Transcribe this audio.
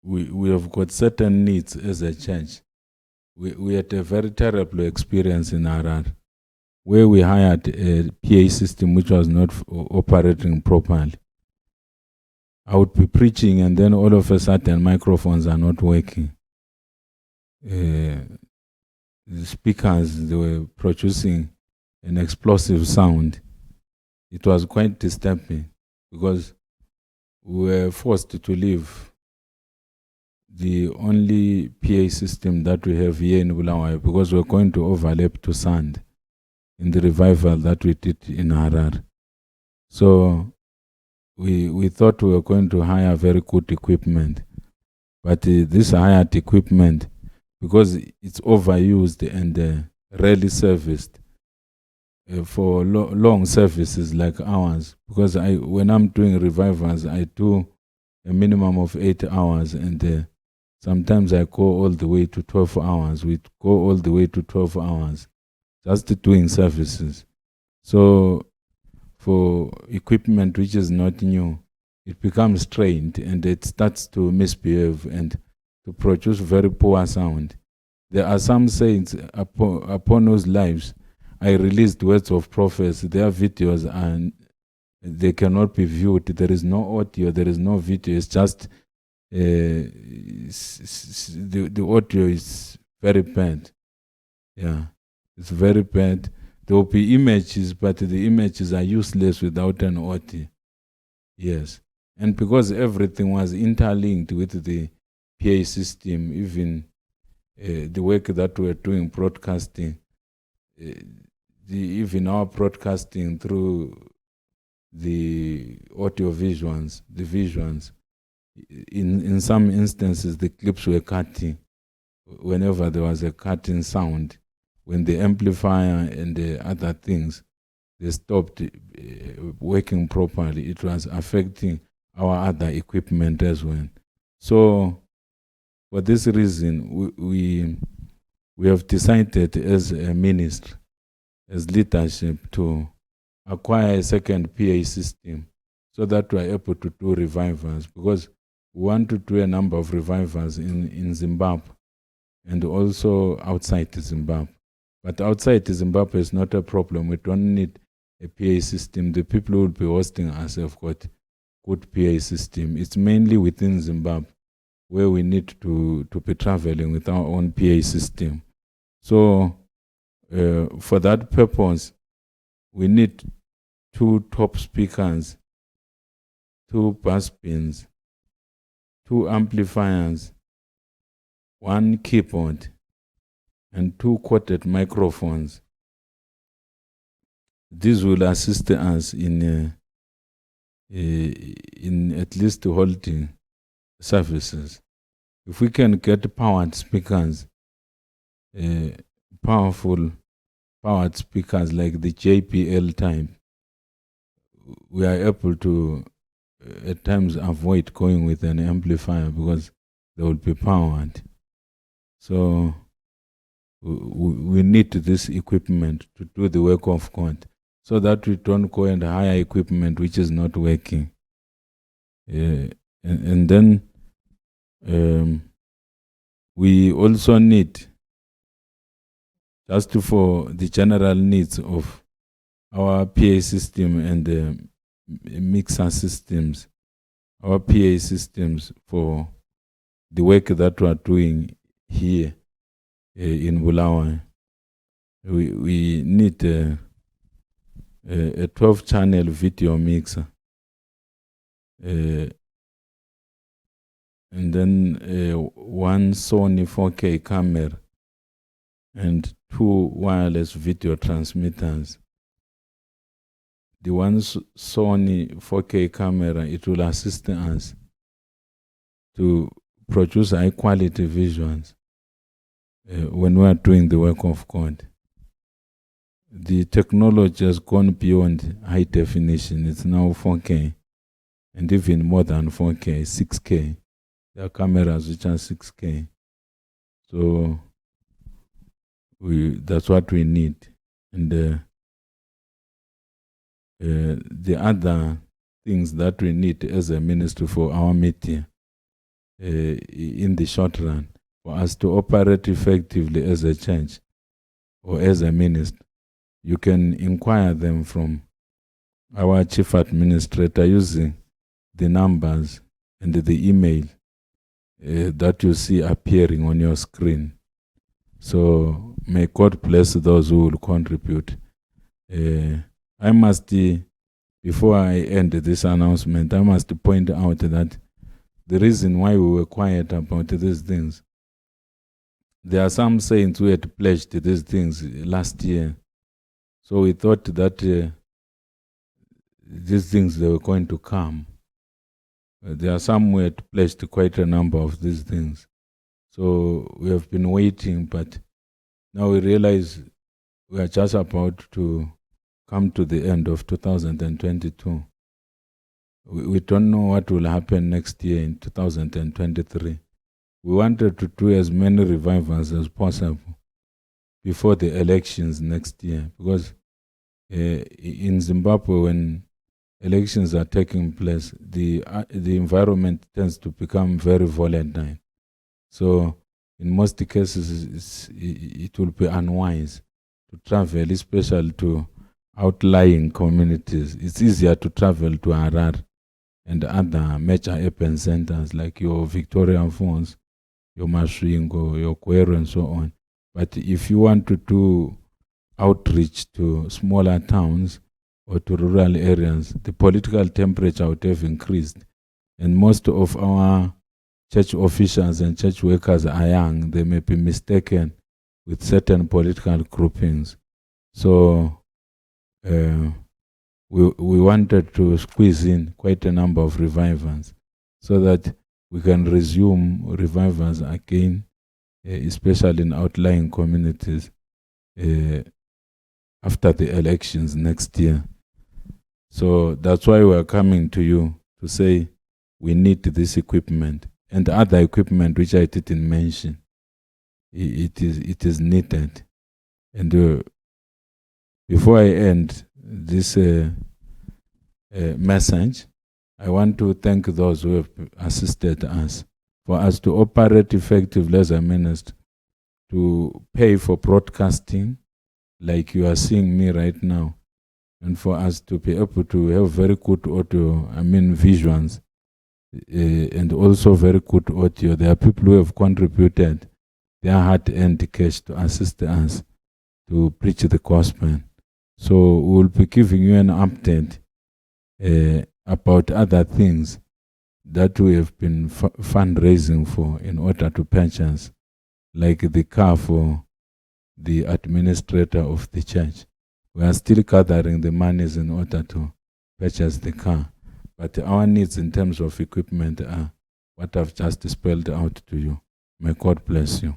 we have got certain needs as a church. We had a very terrible experience in Harar where we hired a PA system which was not operating properly. I would be preaching and then all of a sudden microphones are not working. The speakers, they were producing an explosive sound. It was quite disturbing because we were forced to leave the only PA system that we have here in Bulawayo because we're going to overlap to Sand in the revival that we did in Harar. So we thought we were going to hire very good equipment, but this hired equipment, because it's overused and rarely serviced for long services like ours, because when I'm doing revivals, I do a minimum of 8 hours, and sometimes I go all the way to 12 hours. We go all the way to 12 hours just doing services. So for equipment which is not new, it becomes strained and it starts to misbehave and to produce very poor sound. There are some saints upon whose lives I released words of prophecy. Their videos and they cannot be viewed. There is no audio, there is no video. It's just the audio is very bad. Yeah, it's very bad. There will be images, but the images are useless without an audio. Yes. And because everything was interlinked with the PA system, even the work that we're doing, broadcasting, even our broadcasting through the audio visuals, the visuals, in some instances, the clips were cutting whenever there was a cutting sound. When the amplifier and the other things, they stopped working properly, it was affecting our other equipment as well. So for this reason, we have decided as a ministry, as leadership, to acquire a second PA system so that we are able to do revivals, because we want to do a number of revivals in Zimbabwe and also outside Zimbabwe. But outside Zimbabwe is not a problem. We don't need a PA system. The people who will be hosting us have got good PA system. It's mainly within Zimbabwe where we need to be traveling with our own PA system. So for that purpose, we need 2 top speakers, 2 bass bins, 2 amplifiers, 1 keyboard, and 2 corded microphones. This will assist us in at least holding services. If we can get powered speakers, powerful powered speakers like the JPL type, we are able to at times avoid going with an amplifier because they will be powered. So we need this equipment to do the work of God, so that we don't go and hire equipment which is not working. And then we also need, just for the general needs of our PA system and mixer systems, our PA systems for the work that we are doing here in Bulawayo. We need a 12-channel video mixer, and then 1 Sony 4K camera and 2 wireless video transmitters. The 1 Sony 4K camera, it will assist us to produce high quality visuals when we are doing the work of God. The technology has gone beyond high definition. It's now 4K and even more than 4K, 6K. There are cameras which are 6K. So that's what we need. And the other things that we need as a ministry for our media, in the short run. For us to operate effectively as a church or as a ministry, you can inquire them from our chief administrator using the numbers and the email that you see appearing on your screen. So may God bless those who will contribute. I must, before I end this announcement, I must point out that the reason why we were quiet about these things, there are some saints who had pledged these things last year. So we thought that these things, they were going to come. There are some who had pledged quite a number of these things. So we have been waiting, but now we realize we are just about to come to the end of 2022. We don't know what will happen next year in 2023. We wanted to do as many revivals as possible before the elections next year, because in Zimbabwe, when elections are taking place, the environment tends to become very volatile. So in most cases, it will be unwise to travel, especially to outlying communities. It's easier to travel to Harare and other major urban centers like your Victoria Falls, your Masvingo, your Kwero, and so on. But if you want to do outreach to smaller towns or to rural areas, the political temperature would have increased. And most of our church officials and church workers are young. They may be mistaken with certain political groupings. So we wanted to squeeze in quite a number of revivals so that we can resume revivals again, especially in outlying communities after the elections next year. So that's why we're coming to you to say we need this equipment and other equipment which I didn't mention. It is needed. And before I end this message, I want to thank those who have assisted us, for us to operate effectively as a ministry, to pay for broadcasting like you are seeing me right now, and for us to be able to have very good audio, visuals, and also very good audio. There are people who have contributed their hard-earned cash to assist us to preach the gospel. So we will be giving you an update about other things that we have been fundraising for in order to purchase, like the car for the administrator of the church. We are still gathering the monies in order to purchase the car. But our needs in terms of equipment are what I've just spelled out to you. May God bless you.